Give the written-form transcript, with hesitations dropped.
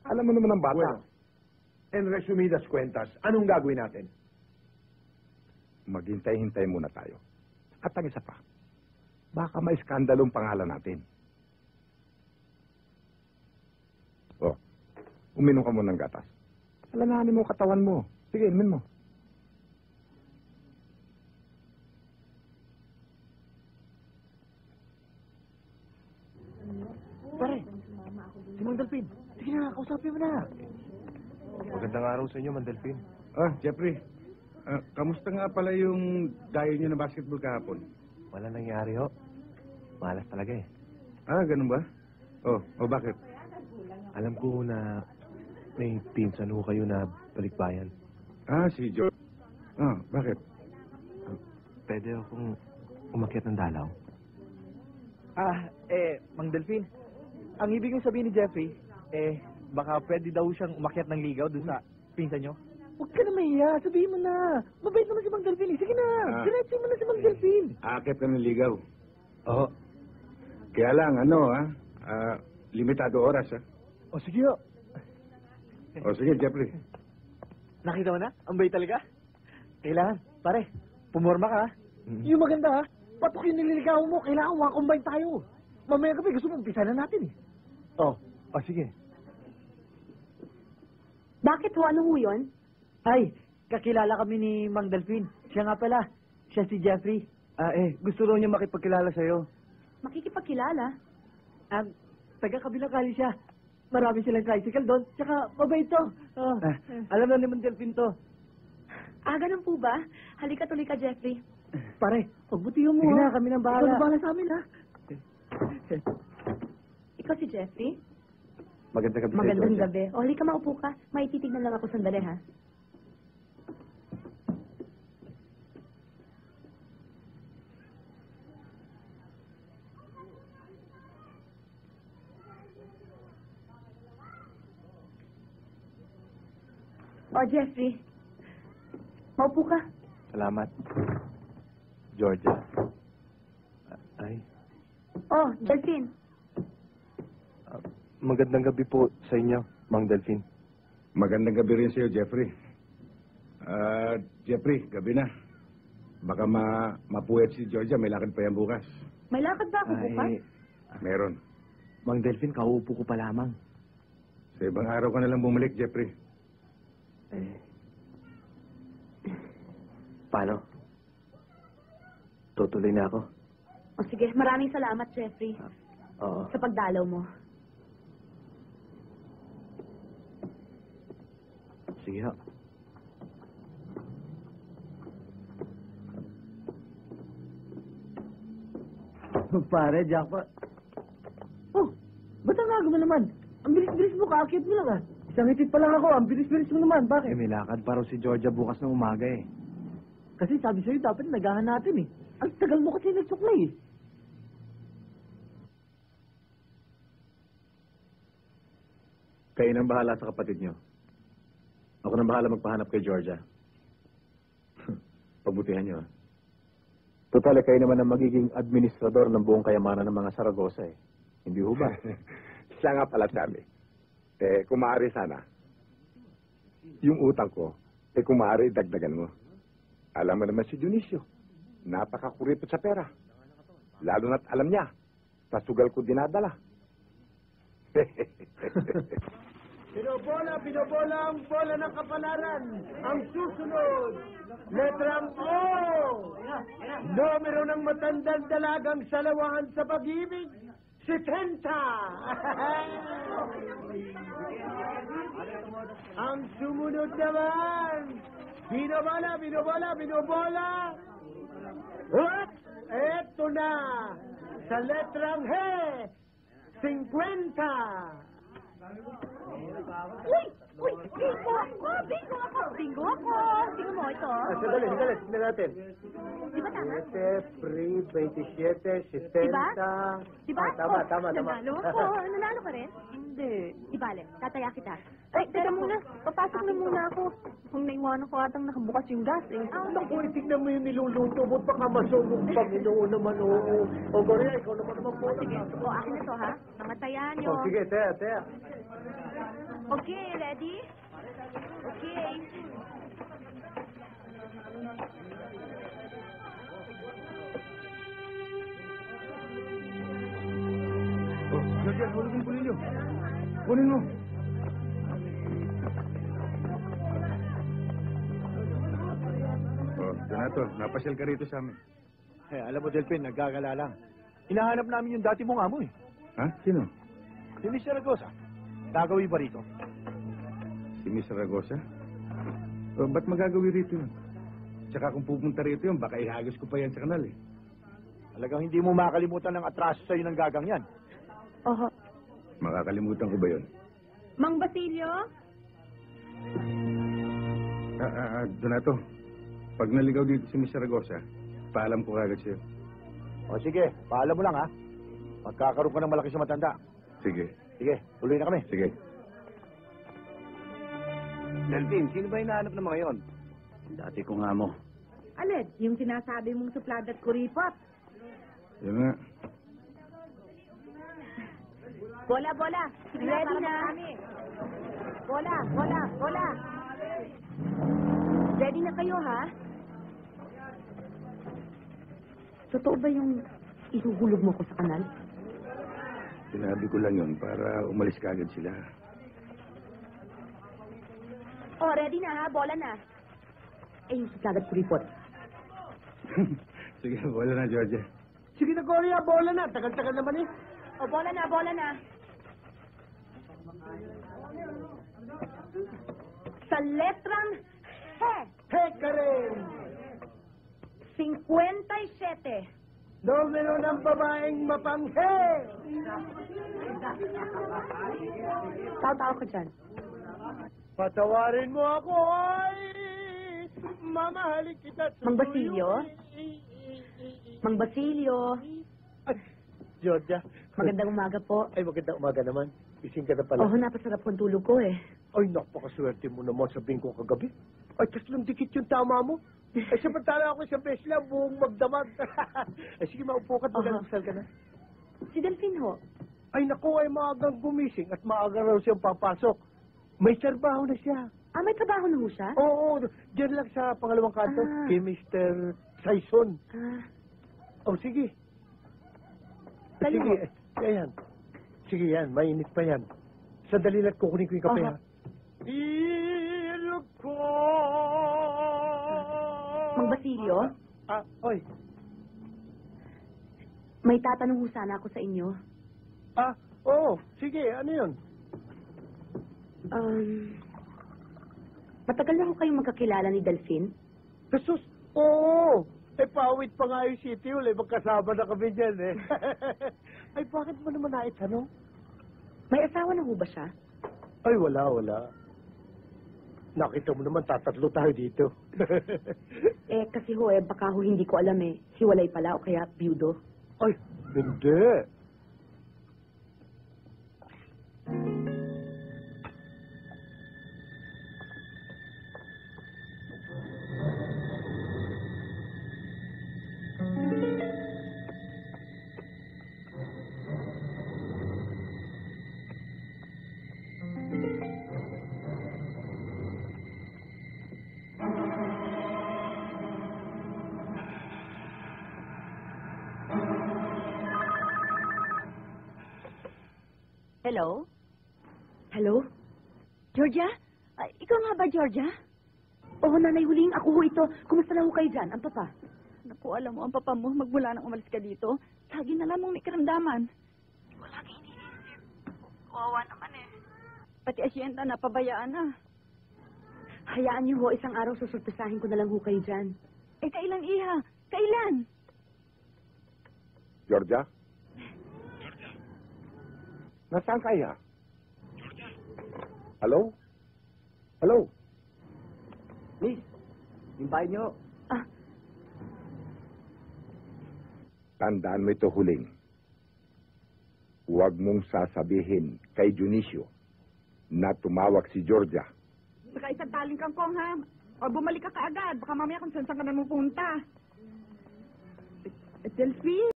Alam mo naman ang bata. Bueno, en resumidas cuentas, anong gagawin natin? Maghintay-hintay muna tayo. At ang isa pa, baka may skandalong pangalan natin. Oh, uminom ka muna ng gatas. Alanahanin mo katawan mo. Sige, inumin mo. Pare, si Mang Delphin. Sige na, kausapin mo na. Magandang araw sa inyo, Mandelphin. Ah, Jeffrey. Kamusta nga pala yung dayo niyo na basketball kahapon? Wala nangyari ho. Malas talaga eh. Ah, ganun ba? Oh, bakit? Alam ko na may pinsan ho kayo na balikbayan. Ah, si George. Ah, bakit? Pwede akong umakyat ng dalaw. Mang Delphin. Ang ibig kong sabihin ni Jeffrey, baka pwede daw siyang umakyat ng ligaw doon sa pinsan nyo. Huwag ka na mahiya. Sabihin mo na. Mabait naman si Mang Delphin. Sige na. Diretso mo na si Mang Delphin. Aakit ka ng ligaw. Oo. Kaya lang, limitado oras, ha? O sige ho. O sige, Jeffrey. Nakita mo na? Ang bait talaga. Kailangan. Pare, pumorma ka ha. Yung maganda ha. Patok yung nililigaw mo. Kailangan makakombine tayo. Mamaya gabi gusto mo umpisa na natin eh. Sige. Bakit ho? Ano ho yun? Ay, kakilala kami ni Mang Delphin. Siya nga pala. Siya si Jeffrey. Gusto daw niya makipagkilala sa'yo. Makikipagkilala? Taga-kabilang kali siya. Marami silang tricycle doon. Tsaka mabait to. Alam na ni Mang Delphin to. Ganun po ba? Halika tuloy ka, Jeffrey. Pare, pagbutihan mo. Sige na, kami nang bahala. Ikaw na bahala sa amin ha. Ikaw si Jeffrey? Magandang gabi sa'yo, Magandang Georgia. gabi. O, halika maupo ka. May titignan lang ako sandali, ha? O, Jeffrey. Maupo ka. Salamat. Georgia. Oh, Delphin. Magandang gabi po sa inyo, Mang Delphin. Magandang gabi rin sa'yo, Jeffrey. Jeffrey, gabi na. Baka mapuwet si Georgia, may lakad pa yan bukas. May lakad ba ako bukas? Meron. Mang Delphin, kauupo ko pa lamang. Sa ibang araw ka na lang bumalik, Jeffrey. Paano? Tutuloy na ako. O, sige. Maraming salamat, Jeffrey. Oo. Sa pagdalaw mo. Sige ho. Pare, jackpot. Oh, ba't ang aga mo naman? Ang bilis-bilis mo, kaakit mo lang ah. Isang itit pa lang ako, ang bilis-bilis mo naman. Bakit? May lakad pa raw si Georgia bukas ng umaga eh. Kasi sabi sa'yo, dapat nagahan natin eh. Ang tagal mo kasi nagsuklay eh. Kayo nang bahala sa kapatid nyo. Ako nang bahala magpahanap kay Georgia. Pagbutihan nyo. Total, kayo naman ang magiging administrador ng buong kayamanan ng mga Saragosa eh. Hindi ho ba? Siya nga pala sabi. Kung maaari sana, yung utang ko, kung maaari, dagdagan mo. Alam mo naman si Dionisio, napakakuripot sa pera. Lalo na't alam niya, sa sugal ko dinadala. Binobola ang bola ng kapalaran. Ang susunod, letrang O. Numero ng matandang dalagang salawahan sa pag-ibig, 70. Ang sumunod naman, binobola. At eto na, sa letrang H, 50. Uy! Bingo ako! Bingo ako! Tingnan mo ito. Sandali, tignan natin. Di ba tama? 7, Pri, 27, 70. Diba? Tama. Nanalo ako. Nanalo ka rin? Hindi. Ibale, tataya kita. Ay, teka muna. Papasok na muna ako. Kung naiwanan ko atang nakabukas yung gas eh. Naku, tignan mo yung niluluto mo. Baka masugong Panginoon naman. O, Gloria, ikaw naman po. Sige, akin na to ha. Mga tayaan nyo. Sige, Tea. Okay, ready? Okay. Oh, Georgia, hulog yung pulilyo. Kunin mo. Oh, Donato, napasyal ka rito sa amin. Eh, alam mo, Delphin, nagkagala lang. Hinahanap namin yung dati mong amo eh. Ha? Sino? Si Miss Zaragoza. Gagawin ba rito? Si Miss Zaragoza? O, ba't magagawi rito yun? Tsaka kung pupunta rito yun, baka ihagis ko pa yan sa kanal eh. Talagang hindi mo makalimutan ng atraso sa'yo ng gagang yan. Oho. Makakalimutan ko ba yun? Mang Basilio? Donato, pag naligaw dito si Miss Zaragoza, paalam ko kagad sa'yo. O sige, paalam mo lang ha. Magkakaroon ka ng malaki sa matanda. Sige, Sige, tuloy na kami. sige. Delphin, sino ba hinahanap ng mga yon? Dati kong amo. Alin? Yung sinasabi mong suplada at kuripot. Yun nga. Bola, bola. Sige na, ready na. Bola, bola, bola. Ready na kayo, ha? Totoo ba yung ihuhulog mo ko sa kanal? Sinabi ko lang yun para umalis kagad sila. Oh, ready na, ha? Bola na. Eh, yung suplada at kuripot. Sige, wala na, Georgia. Sige na, Gloria, bola na. Tagal-tagal naman eh. Oh, bola na, bola na. Sa letrang He, Teka rin. 57. Numero ng babaeng mapanghe. Tao-tao ka dyan. Patawarin mo ako, ay mamahalin kita. Mang Basilio? Mang Basilio, Ay, Georgia. magandang umaga po. Ay, magandang umaga naman. Ising ka na pala. Oh, napasarap kong tulog ko eh. Ay, napakaswerte mo naman sabihin ko kagabi. Ay, taslong dikit yung tama mo. Ay, samantala ako sa beses lang, buong magdamag. Ay, sige, maupo ka, mag-almusal ka na. Si Delphine ho. Ay, naku, ay maagang gumising at maaga raw siyang papasok. May trabaho na siya. Ah, may trabaho na ho siya? Oo, diyan lang sa pangalawang kanto, Ah. kay Mr. Saison. Ah, Oh, sige. Dali Sige, ayan. Sige yan, mainit pa yan. Sandali lang kukunin ko yung kape, Aha. ha? Ilko! Mang Basilio, Oy. may tatanong ho sana ako sa inyo. Oo, sige, ano yun? Matagal na ho kayong magkakilala ni Delphine? Jesus, oo! Eh, pawit pa nga yung city hall, eh. Magkasama na kami dyan, eh. Ay, bakit mo naman naitanong? May asawa na ho ba siya? Ay, wala. Nakita mo naman, tatatlo tayo dito. Eh, kasi ho eh, baka ho hindi ko alam eh. Hiwalay pala o kaya biyudo. Ay, hindi. Hello? Hello? Georgia? Ikaw nga ba, Georgia? Oo, nanay, huling ako ho ito. Kumusta na ho kayo dyan, ang papa? Naku, alam mo, ang papa mo, magmula nang umalis ka dito, lagi na lamang may karamdaman. Wala kang iniisip. Kawawa naman eh. Pati asyenda na, pabayaan na. Hayaan niyo ho, isang araw susurpresahin ko na lang ho kayo dyan. Eh, kailan, Iha? Kailan? Georgia? Nasaan kaya? Hello? Hello? Miss, yung bahay niyo. Tandaan mo ito huling. Huwag mong sasabihin kay Dionisio na tumawag si Georgia. Saka isang taling kang kong, ha? O bumalik ka kaagad. Baka mamaya kung saan ka na pupunta. Delphine?